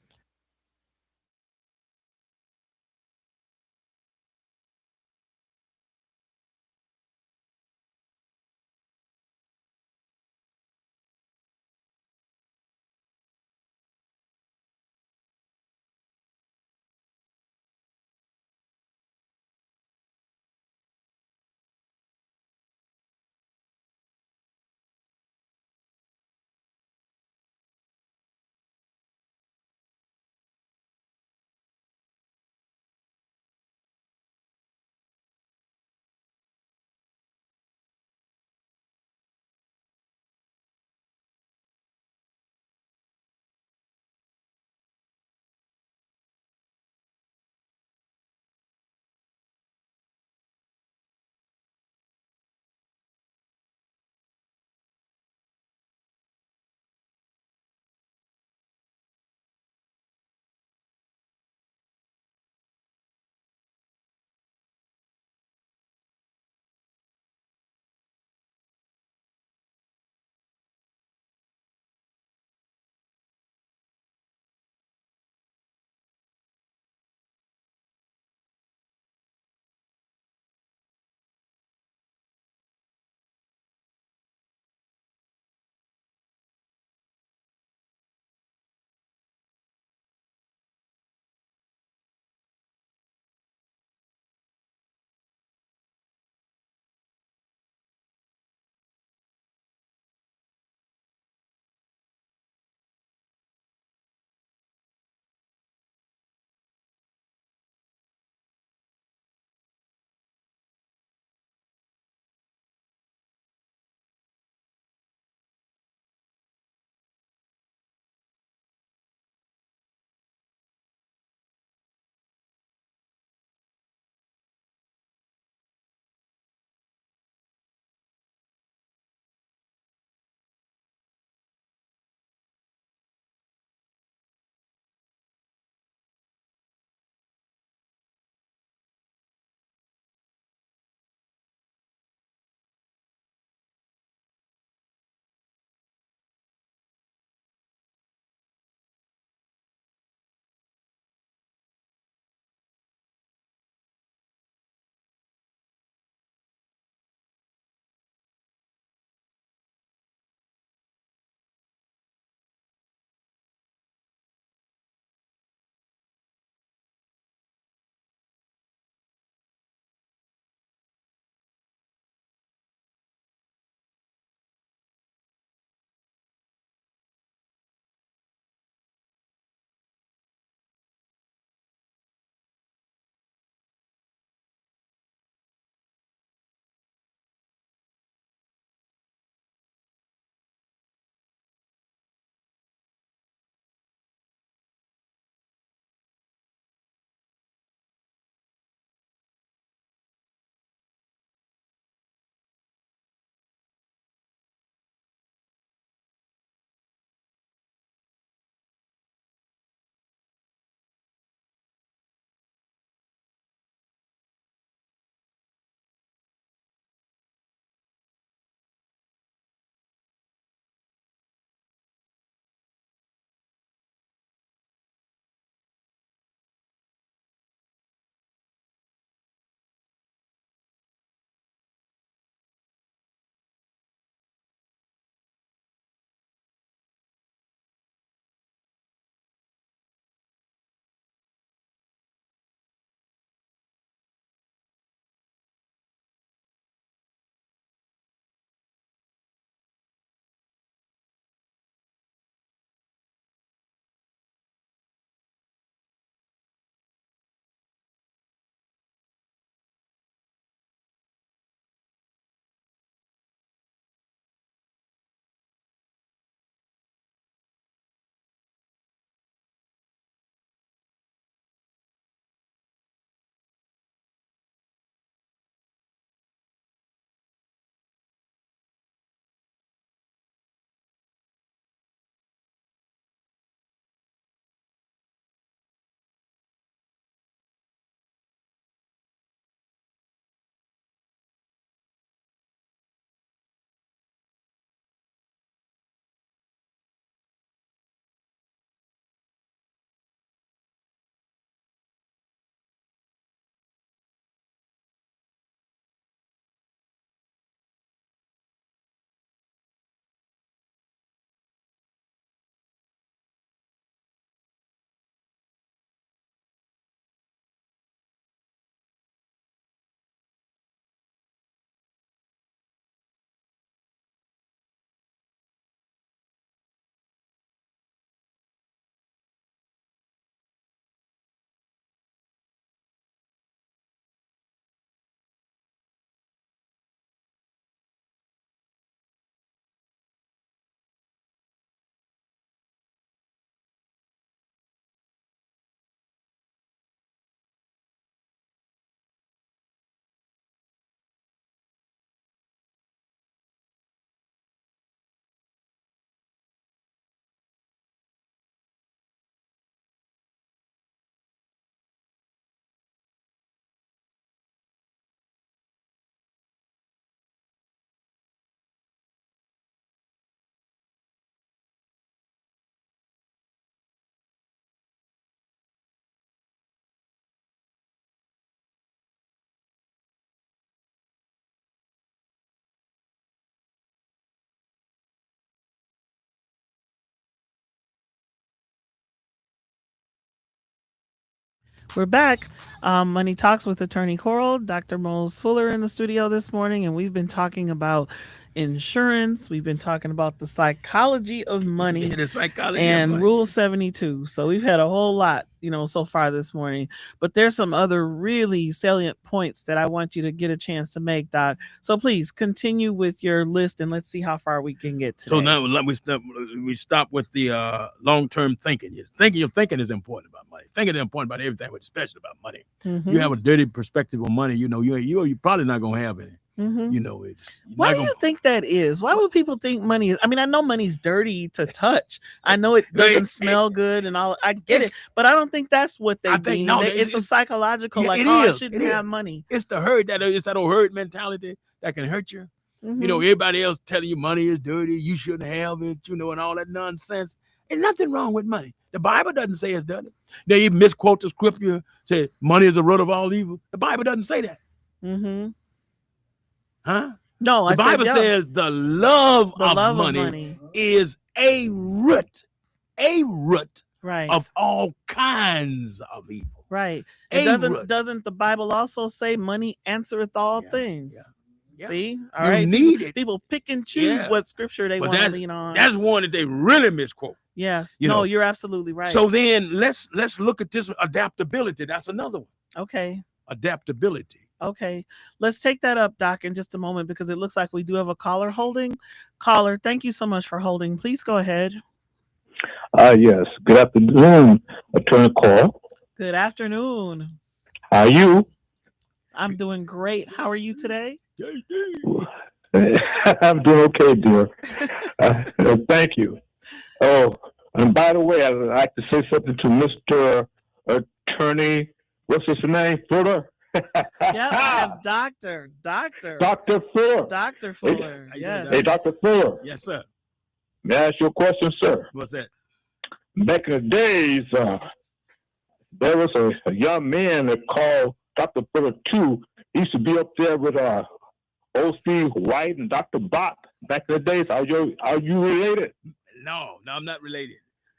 A: We're back. Money Talks with Attorney Coral, Dr. Mose Fuller in the studio this morning, and we've been talking about insurance. We've been talking about the psychology of money
B: The psychology of
A: and
B: money.
A: Rule 72. So we've had a whole lot, so far this morning. But there's some other really salient points that I want you to get a chance to make, Doc. So please continue with your list and let's see how far we can get today.
B: So now we stop with the long-term thinking. Your thinking is important about money. Thinking is important about everything, but especially about money.
A: Mhm.
B: You have a dirty perspective of money, you're probably not gonna have any.
A: Mhm.
B: It's
A: Why
B: not
A: do
B: gonna,
A: you think that is? Why would people think money is? I mean, I know money's dirty to touch. I know it doesn't smell good and all. I get it, but I don't think that's what they
B: I think
A: mean.
B: no,
A: It's a psychological,
B: yeah,
A: like,
B: it
A: oh, I
B: is.
A: shouldn't
B: It is.
A: have money.
B: It's the herd it's that old herd mentality that can hurt you.
A: Mhm.
B: Everybody else telling you money is dirty, you shouldn't have it, and all that nonsense. Ain't nothing wrong with money. The Bible doesn't say it's dirty. They even misquote the scripture, say money is the root of all evil. The Bible doesn't say that.
A: Mhm.
B: Huh?
A: No,
B: The
A: I
B: Bible
A: said, yeah,
B: says the love
A: the
B: of
A: love of
B: money
A: money.
B: is a root
A: Right.
B: of all kinds of evil.
A: Right. And
B: A root.
A: doesn't the Bible also say money answereth all
B: Yeah,
A: things?
B: yeah.
A: See? All
B: You
A: right.
B: need it.
A: People pick and choose
B: Yeah.
A: what scripture they
B: But
A: want to lean on.
B: that's one that they really misquote.
A: Yes.
B: You
A: No,
B: know.
A: you're absolutely right.
B: So then let's look at this adaptability. That's another one.
A: Okay.
B: Adaptability.
A: Okay. Let's take that up, Doc, in just a moment because it looks like we do have a caller holding. Caller, thank you so much for holding. Please go ahead.
C: Yes. Good afternoon, Attorney Cole.
A: Good afternoon.
C: How are you?
A: I'm doing great. How are you today?
C: I'm doing okay, dear. Thank you. Oh, and by the way, I'd like to say something to Mr. Attorney. What's his name? Fuller?
A: Yeah, I have Doctor
C: Dr. Fuller.
A: Fuller.
B: Hey,
A: Yes.
C: Hey, Dr. Fuller.
B: Yes, sir.
C: May I ask you a question, sir?
B: What's that?
C: Back in the days, there was a young man that called Dr. Fuller too. He used to be up there with O.C. White and Dr. Bach back in the days. Are you related?
B: No, I'm not related.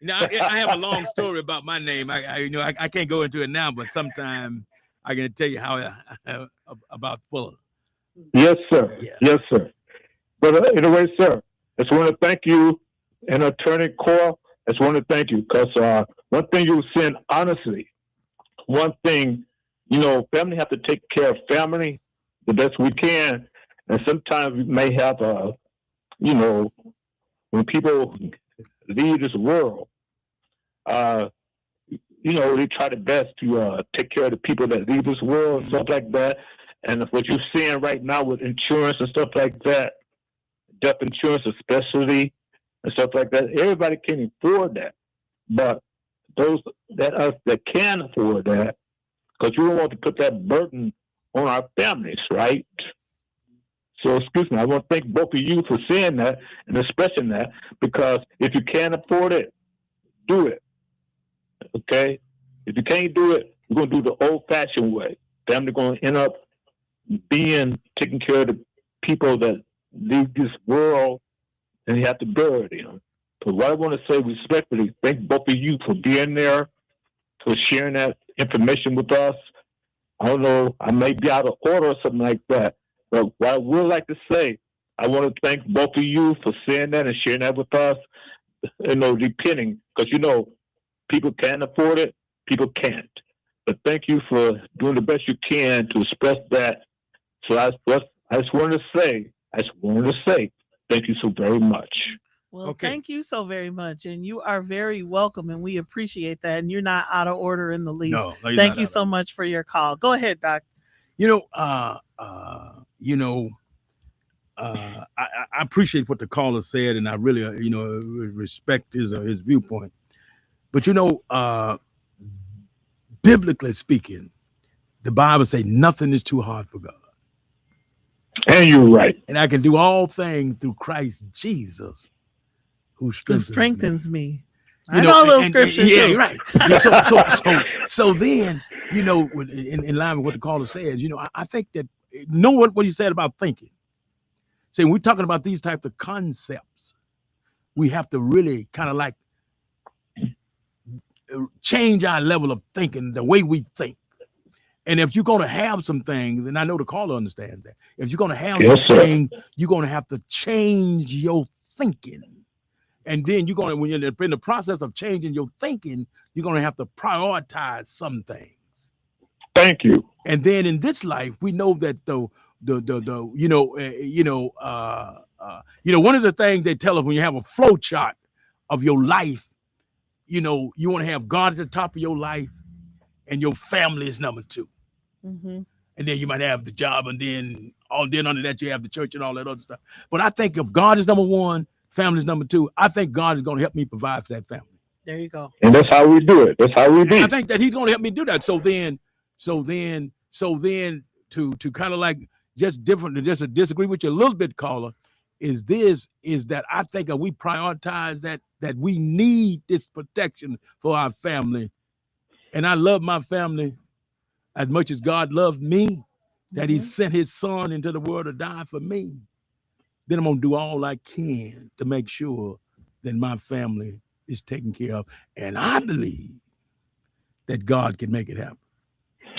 B: I have a long story about my name. I can't go into it now, but sometime I can tell you how about Fuller.
C: Yes, sir.
B: Yeah.
C: Yes, sir. But anyway, sir, I just want to thank you, and Attorney Cole. I just want to thank you because one thing you were saying honestly, one thing, family have to take care of family the best we can, and sometimes we may have when people leave this world, they try their best to take care of the people that leave this world, stuff like that. And what you're seeing right now with insurance and stuff like that, death insurance especially, and stuff like that, everybody can afford that. But those that can afford that, because you don't want to put that burden on our families, right? So, excuse me, I want to thank both of you for saying that and expressing that, because if you can't afford it, do it. Okay? If you can't do it, you're going to do the old-fashioned way. Family going to end up taking care of the people that leave this world, and you have to bury them. So what I want to say respectfully, thank both of you for being there, for sharing that information with us. I don't know, I may be out of order or something like that, but what I would like to say, I want to thank both of you for saying that and sharing that with us. Depending, because people can afford it, people can't. But thank you for doing the best you can to express that. So I just wanted to say, thank you so very much.
A: Well,
B: Okay.
A: thank you so very much. And you are very welcome, and we appreciate that. And you're not out of order in the least.
B: No,
A: Thank you so much for your call. Go ahead, Doc.
B: I appreciate what the caller said, and I really, respect his viewpoint. But biblically speaking, the Bible says nothing is too hard for God.
C: And you're right.
B: And I can do all things through Christ Jesus, who strengthens
A: me. I know a little scripture too.
B: Yeah, you're right. Yeah, so then, in line with what the caller says, I think that what you said about thinking. See, when we're talking about these types of concepts, we have to really kind of like change our level of thinking, the way we think. And if you're going to have some things, and I know the caller understands that, if you're going to have
C: Yes,
B: some
C: sir.
B: things, you're going to have to change your thinking. And then you're going to, when you're in the process of changing your thinking, you're going to have to prioritize some things.
C: Thank you.
B: And then in this life, we know that one of the things they tell us when you have a flow chart of your life, you want to have God at the top of your life, and your family is number 2.
A: Mm-hmm.
B: And then you might have the job, and then under that you have the church and all that other stuff. But I think if God is number 1, family is number 2, I think God is going to help me provide for that family.
A: There you go.
C: And that's how we do it. That's how we be.
B: I think that He's going to help me do that. So then to kind of like just disagree with you a little bit, caller, is that I think that we prioritize that we need this protection for our family. And I love my family as much as God loved me, that He sent His Son into the world to die for me. Then I'm going to do all I can to make sure that my family is taken care of. And I believe that God can make it happen.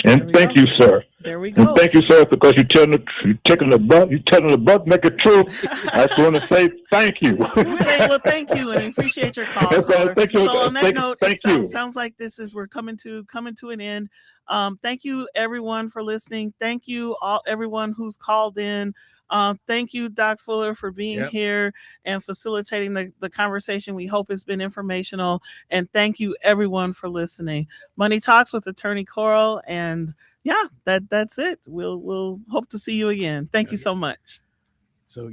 C: And thank you, sir.
A: There we go.
C: And thank you, sir, because you're telling the buck, make it true. I just want to say thank you.
A: Well, thank you, and we appreciate your call.
C: Thank you.
A: So on that note,
C: thank
A: it
C: you.
A: sounds like we're coming to an end. Thank you everyone for listening. Thank you everyone who's called in. Thank you, Doc Fuller, for being here and facilitating the conversation. We hope it's been informational. And thank you, everyone, for listening. Money Talks with Attorney Coral. And that's it. We'll hope to see you again. Thank you so much.
B: So,